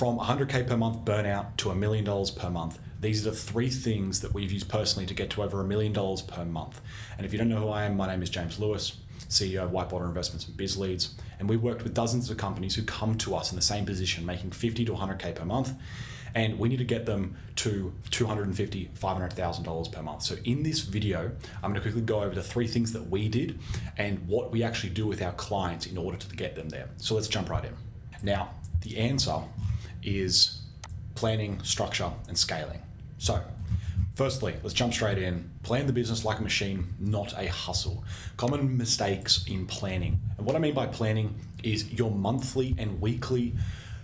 from 100K per month burnout to $1 million per month. These are the 3 things that we've used personally to get to over $1 million per month. And if you don't know who I am, my name is James Lewis, CEO of Whitewater Investments and Biz Leads. And we've worked with dozens of companies who come to us in the same position, making 50 to 100K per month. And we need to get them to $250,000, $500,000 per month. So in this video, I'm going to quickly go over the 3 things that we did and what we actually do with our clients in order to get them there. So let's jump right in. Now, the answer is planning, structure, and scaling. So firstly, let's jump straight in. Plan the business like a machine, not a hustle. Common mistakes in planning. And what I mean by planning is your monthly and weekly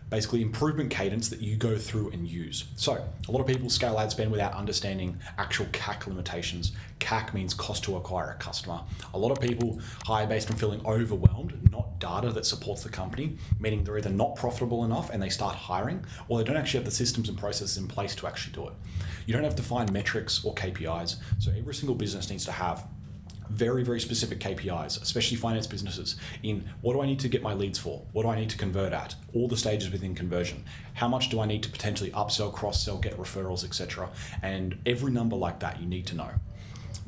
basically improvement cadence that you go through and use. So a lot of people scale ad spend without understanding actual CAC limitations. CAC means cost to acquire a customer. A lot of people hire based on feeling overwhelmed, not data that supports the company, meaning they're either not profitable enough and they start hiring, or they don't actually have the systems and processes in place to actually do it. You don't have to find metrics or KPIs. So every single business needs to have very, very specific KPIs, especially finance businesses, in what do I need to get my leads for? What do I need to convert at? All the stages within conversion. How much do I need to potentially upsell, cross-sell, get referrals, etc.? And every number like that you need to know.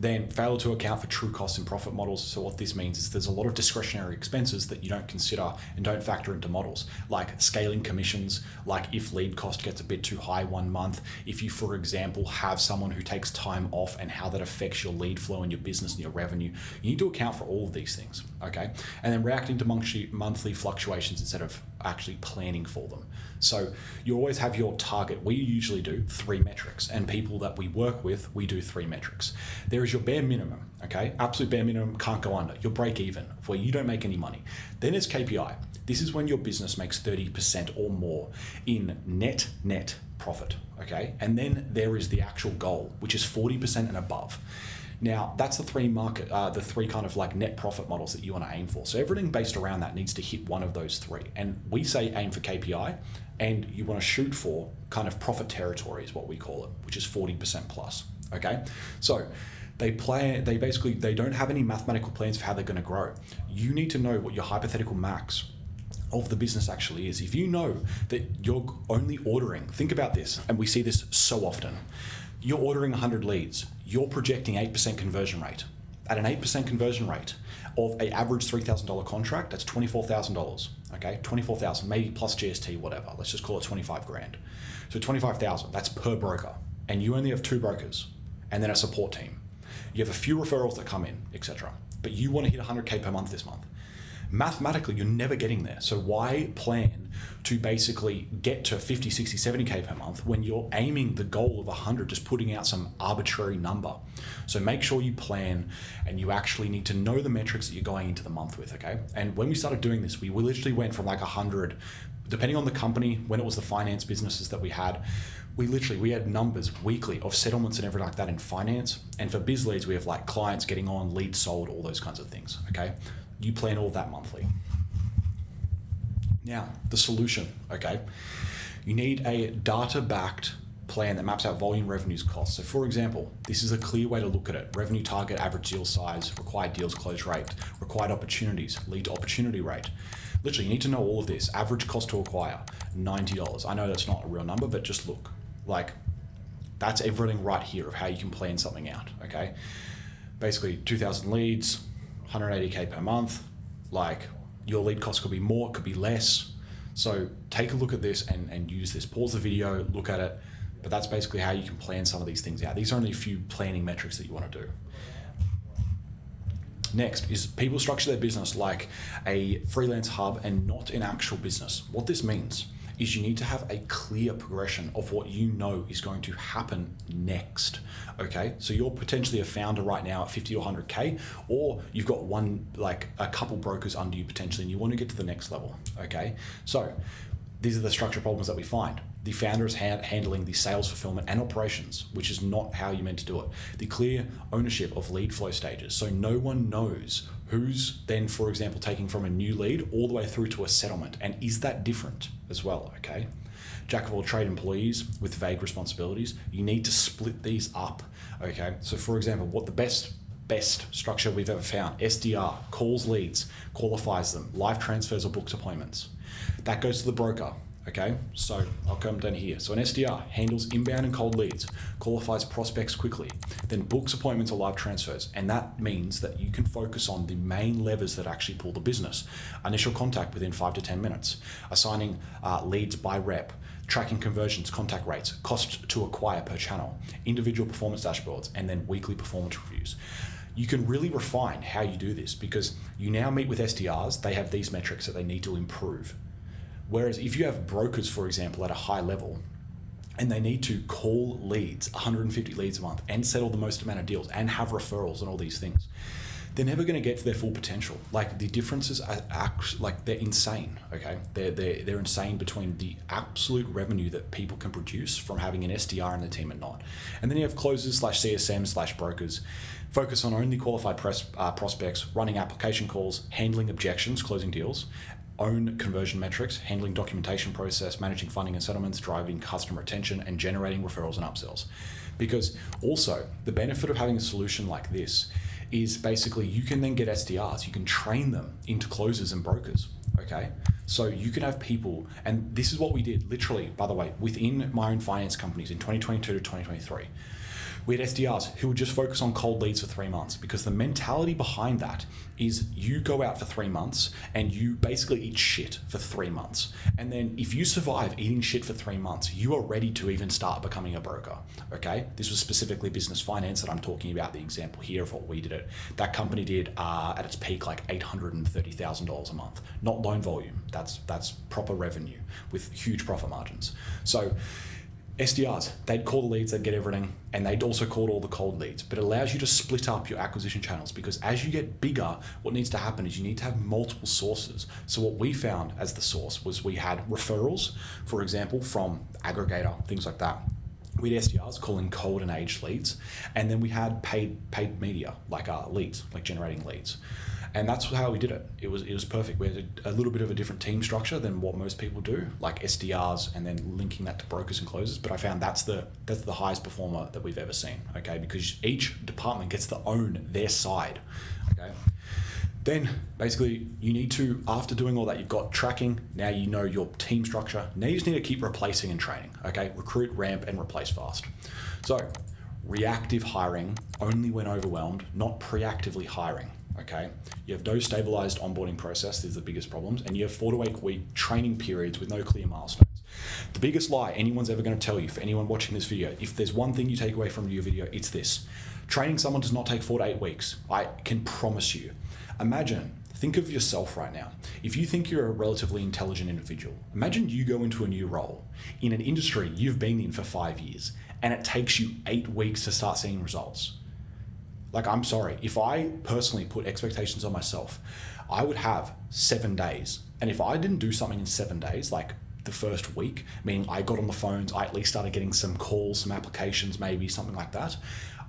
Then fail to account for true costs and profit models. So what this means is there's a lot of discretionary expenses that you don't consider and don't factor into models, like scaling commissions, like if lead cost gets a bit too high one month, if you, for example, have someone who takes time off and how that affects your lead flow and your business and your revenue. You need to account for all of these things, okay? And then reacting to monthly fluctuations instead of actually planning for them. So you always have your target. We usually do 3 metrics, and people that we work with, we do 3 metrics. There is your bare minimum, okay? Absolute bare minimum, can't go under. Your break even, where you don't make any money. Then there's KPI. This is when your business makes 30% or more in net profit, okay? And then there is the actual goal, which is 40% and above. Now, that's the 3 kind of like net profit models that you want to aim for. So everything based around that needs to hit one of those 3. And we say aim for KPI, and you want to shoot for kind of profit territory is what we call it, which is 40% plus, okay? So they don't have any mathematical plans for how they're going to grow. You need to know what your hypothetical max of the business actually is. If you know that you're only ordering, think about this, and we see this so often. You're ordering 100 leads, you're projecting 8% conversion rate. At an 8% conversion rate of an average $3,000 contract, that's $24,000, okay? $24,000, maybe plus GST, whatever. Let's just call it 25 grand. So 25,000, that's per broker. And you only have 2 brokers and then a support team. You have a few referrals that come in, etc. But you want to hit 100K per month this month. Mathematically, you're never getting there. So why plan to basically get to 50, 60, 70K per month when you're aiming the goal of 100, just putting out some arbitrary number? So make sure you plan, and you actually need to know the metrics that you're going into the month with, okay? And when we started doing this, we literally went from like 100, depending on the company, when it was the finance businesses that we had, we had numbers weekly of settlements and everything like that in finance. And for biz leads, we have like clients getting on, leads sold, all those kinds of things, okay? You plan all of that monthly. Now, the solution, okay? You need a data-backed plan that maps out volume, revenues, costs. So for example, this is a clear way to look at it. Revenue target, average deal size, required deals close rate, required opportunities, lead to opportunity rate. Literally, you need to know all of this. Average cost to acquire, $90. I know that's not a real number, but just look. Like, that's everything right here of how you can plan something out, okay? Basically, 2,000 leads, 180K per month. Like, your lead cost could be more, could be less. So take a look at this and use this. Pause the video, look at it. But that's basically how you can plan some of these things out. These are only a few planning metrics that you want to do. Next is people structure their business like a freelance hub and not an actual business. What this means is you need to have a clear progression of what you know is going to happen next, okay? So you're potentially a founder right now at 50 or 100K, or you've got a couple brokers under you potentially, and you want to get to the next level, okay? So these are the structure problems that we find. The founder is handling the sales, fulfillment, and operations, which is not how you're meant to do it. The clear ownership of lead flow stages. So no one knows who's then, for example, taking from a new lead all the way through to a settlement. And is that different as well, okay? Jack of all trade employees with vague responsibilities. You need to split these up, okay? So for example, what the best structure we've ever found, SDR, calls leads, qualifies them, live transfers or books appointments. That goes to the broker, Okay, so I'll come down here. So an SDR handles inbound and cold leads, qualifies prospects quickly, then books appointments or live transfers. And that means that you can focus on the main levers that actually pull the business. Initial contact within 5 to 10 minutes, assigning leads by rep, tracking conversions, contact rates, cost to acquire per channel, individual performance dashboards, and then weekly performance reviews. You can really refine how you do this because you now meet with SDRs, they have these metrics that they need to improve. Whereas if you have brokers, for example, at a high level, and they need to call leads, 150 leads a month, and settle the most amount of deals, and have referrals and all these things, they're never going to get to their full potential. Like the differences are like they're insane. Okay, they're insane between the absolute revenue that people can produce from having an SDR in the team and not. And then you have closers / CSM / brokers, focus on only qualified prospects, running application calls, handling objections, closing deals, own conversion metrics, handling documentation process, managing funding and settlements, driving customer retention, and generating referrals and upsells. Because also, the benefit of having a solution like this is basically you can then get SDRs, you can train them into closers and brokers, okay? So you can have people, and this is what we did literally, by the way, within my own finance companies in 2022 to 2023. We had SDRs who would just focus on cold leads for 3 months because the mentality behind that is you go out for 3 months and you basically eat shit for 3 months. And then if you survive eating shit for 3 months, you are ready to even start becoming a broker, okay? This was specifically business finance that I'm talking about, the example here of what we did it. That company did at its peak like $830,000 a month, not loan volume. That's proper revenue with huge profit margins. So SDRs, they'd call the leads, they'd get everything, and they'd also call all the cold leads. But it allows you to split up your acquisition channels because as you get bigger, what needs to happen is you need to have multiple sources. So what we found as the source was we had referrals, for example, from aggregator, things like that. We had SDRs calling cold and aged leads, and then we had paid media, like leads, like generating leads. And that's how we did it. It was perfect. We had a little bit of a different team structure than what most people do, like SDRs and then linking that to brokers and closers. But I found that's the highest performer that we've ever seen, okay? Because each department gets to own their side, okay? Then basically you need to, after doing all that, you've got tracking, now you know your team structure. Now you just need to keep replacing and training, okay? Recruit, ramp, and replace fast. So reactive hiring only when overwhelmed, not proactively hiring. Okay, you have no stabilized onboarding process. These are the biggest problems, and you have 4 to 8 week training periods with no clear milestones. The biggest lie anyone's ever going to tell you, for anyone watching this video, if there's one thing you take away from your video, it's this: training someone does not take 4 to 8 weeks. I can promise you. Imagine, think of yourself right now. If you think you're a relatively intelligent individual, imagine you go into a new role in an industry you've been in for 5 years, and it takes you 8 weeks to start seeing results. Like, I'm sorry, if I personally put expectations on myself, I would have 7 days. And if I didn't do something in 7 days, like the first week, meaning I got on the phones, I at least started getting some calls, some applications, maybe something like that,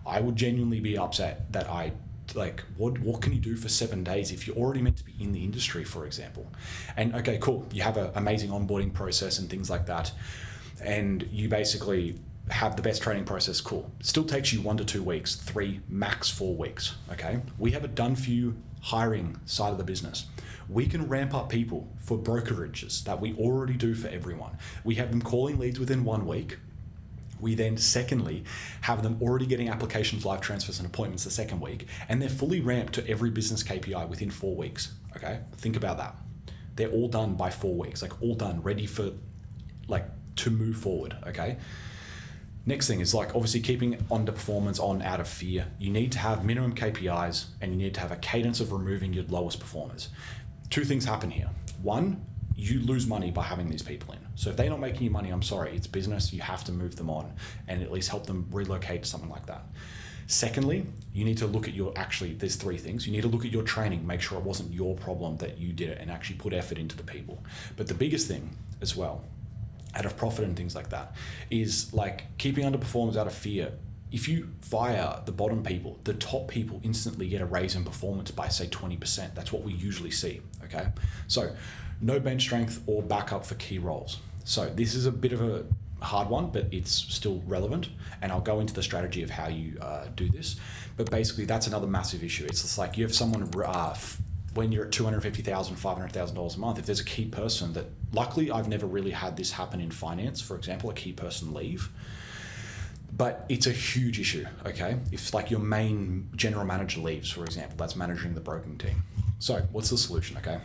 I would genuinely be upset that what can you do for 7 days if you're already meant to be in the industry, for example? And okay, cool, you have an amazing onboarding process and things like that, and you basically have the best training process, cool. It still takes you 1 to 2 weeks, 3, max 4 weeks, okay? We have a done for you hiring side of the business. We can ramp up people for brokerages that we already do for everyone. We have them calling leads within 1 week. We then, secondly, have them already getting applications, live transfers, and appointments the second week, and they're fully ramped to every business KPI within 4 weeks, okay? Think about that. They're all done by 4 weeks, like all done, ready for, to move forward, okay? Next thing is obviously keeping underperformance on out of fear. You need to have minimum KPIs and you need to have a cadence of removing your lowest performers. 2 things happen here. 1, you lose money by having these people in. So if they're not making you money, I'm sorry, it's business. You have to move them on and at least help them relocate to something like that. Secondly, you need to look at there's 3 things. You need to look at your training, make sure it wasn't your problem that you did it and actually put effort into the people. But the biggest thing as well, out of profit and things like that, is keeping underperformers out of fear. If you fire the bottom people, the top people instantly get a raise in performance by say 20%. That's what we usually see, okay? So no bench strength or backup for key roles. So this is a bit of a hard one, but it's still relevant. And I'll go into the strategy of how you do this. But basically that's another massive issue. It's just you have someone when you're at $250,000, $500,000 a month, if there's a key person that, luckily I've never really had this happen in finance, for example, a key person leave, but it's a huge issue, okay? If like your main general manager leaves, for example, that's managing the broking team. So what's the solution, okay?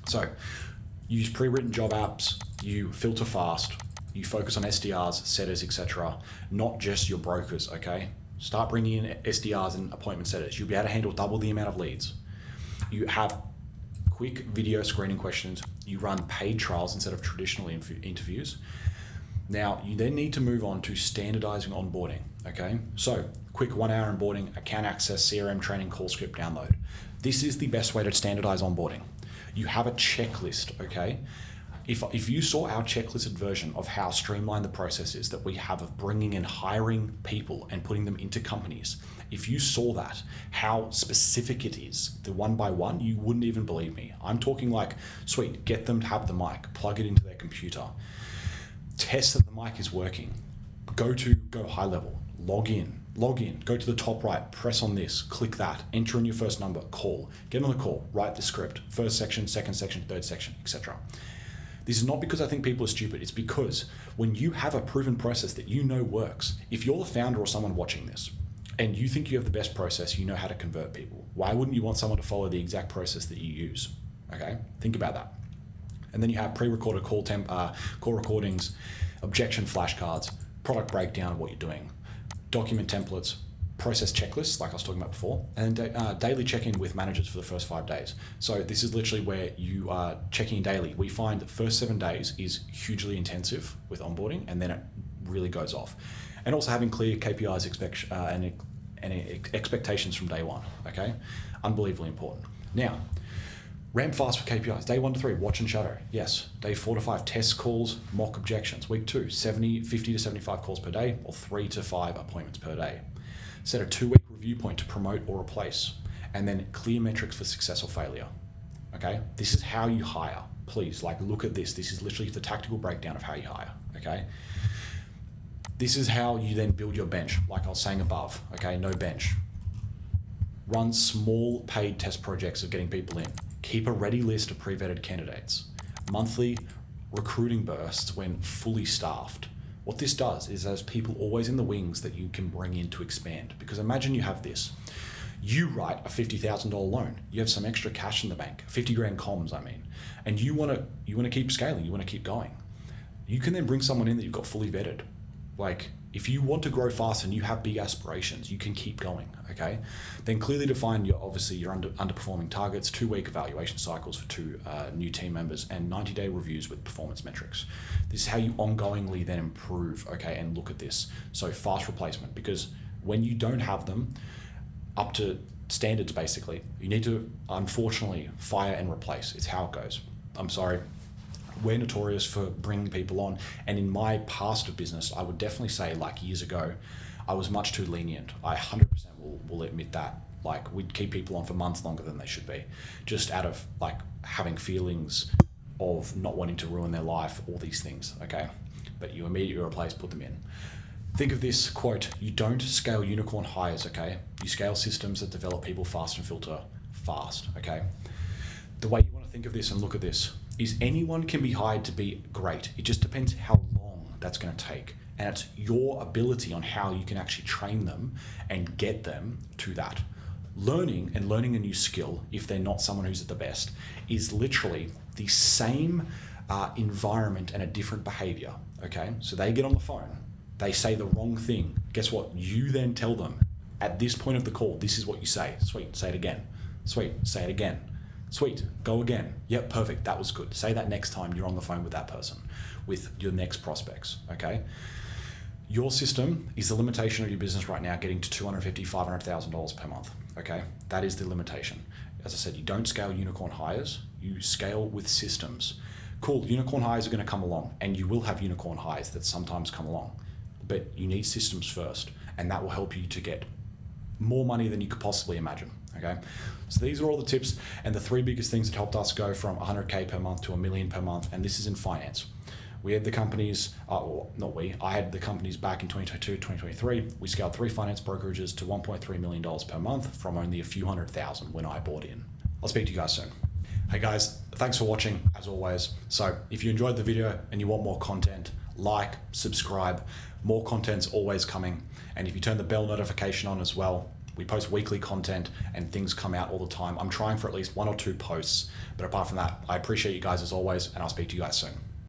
So use pre-written job apps, you filter fast, you focus on SDRs, setters, etc., not just your brokers, okay? Start bringing in SDRs and appointment setters. You'll be able to handle double the amount of leads. You have quick video screening questions. You run paid trials instead of traditional interviews. Now, you then need to move on to standardizing onboarding, okay? So, quick 1 hour onboarding, account access, CRM training, call script download. This is the best way to standardize onboarding. You have a checklist, okay? If you saw our checklisted version of how streamlined the process is that we have of bringing and hiring people and putting them into companies, if you saw that, how specific it is, the one by one, you wouldn't even believe me. I'm talking like, sweet, get them to have the mic, plug it into their computer, test that the mic is working, go high level, log in, go to the top right, press on this, click that, enter in your first number, call, get on the call, write the script, first section, second section, third section, etc. This is not because I think people are stupid. It's because when you have a proven process that you know works, if you're the founder or someone watching this and you think you have the best process, you know how to convert people, why wouldn't you want someone to follow the exact process that you use? Okay, think about that. And then you have pre-recorded call recordings, objection flashcards, product breakdown of what you're doing, document templates, process checklists, like I was talking about before, and daily check-in with managers for the first 5 days. So this is literally where you are checking in daily. We find the first 7 days is hugely intensive with onboarding, and then it really goes off. And also having clear KPIs and expectations from day one, okay? Unbelievably important. Now, ramp fast with KPIs. Day 1 to 3, watch and shadow. Yes. Day 4 to 5, test calls, mock objections. Week 2, 50 to 75 calls per day, or 3 to 5 appointments per day. Set a 2-week review point to promote or replace, and then clear metrics for success or failure. Okay? This is how you hire. Please, like, look at this. This is literally the tactical breakdown of how you hire. Okay? This is how you then build your bench, like I was saying above. Okay? No bench. Run small paid test projects of getting people in. Keep a ready list of pre-vetted candidates. Monthly recruiting bursts when fully staffed. What this does is there's people always in the wings that you can bring in to expand. Because imagine you have this. You write a $50,000 loan. You have some extra cash in the bank, 50 grand comms, I mean, and you want to keep scaling. You want to keep going. You can then bring someone in that you've got fully vetted. Like, if you want to grow fast and you have big aspirations, you can keep going, okay? Then clearly define your underperforming targets, 2-week evaluation cycles for 2 new team members, and 90-day reviews with performance metrics. This is how you ongoingly then improve, okay, and look at this. So fast replacement, because when you don't have them up to standards, basically, you need to, unfortunately, fire and replace. It's how it goes. I'm sorry. We're notorious for bringing people on, and in my past of business, I would definitely say, like years ago, I was much too lenient. I 100% will admit that. Like, we'd keep people on for months longer than they should be, just out of like having feelings of not wanting to ruin their life, all these things, okay? But you immediately replace, put them in. Think of this quote: you don't scale unicorn hires, okay? You scale systems that develop people fast and filter fast, okay? The way you want to think of this and look at this is anyone can be hired to be great. It just depends how long that's going to take. And it's your ability on how you can actually train them and get them to that. Learning a new skill, if they're not someone who's at the best, is literally the same environment and a different behavior, okay? So they get on the phone, they say the wrong thing. Guess what? You then tell them, at this point of the call, this is what you say. Sweet, say it again. Sweet, say it again. Sweet, go again. Yep, perfect, that was good. Say that next time you're on the phone with that person, with your next prospects, okay? Your system is the limitation of your business right now, getting to $250,000, $500,000 per month, okay? That is the limitation. As I said, you don't scale unicorn hires, you scale with systems. Cool, unicorn hires are gonna come along, and you will have unicorn hires that sometimes come along, but you need systems first, and that will help you to get more money than you could possibly imagine, okay? So these are all the tips and the 3 biggest things that helped us go from 100K per month to $1 million per month, and this is in finance. We had the companies, I had the companies back in 2022, 2023. We scaled 3 finance brokerages to $1.3 million per month from only a few $100,000 when I bought in. I'll speak to you guys soon. Hey guys, thanks for watching as always. So if you enjoyed the video and you want more content, like, subscribe, more content's always coming. And if you turn the bell notification on as well, we post weekly content and things come out all the time. I'm trying for at least 1 or 2 posts, but apart from that, I appreciate you guys as always, and I'll speak to you guys soon.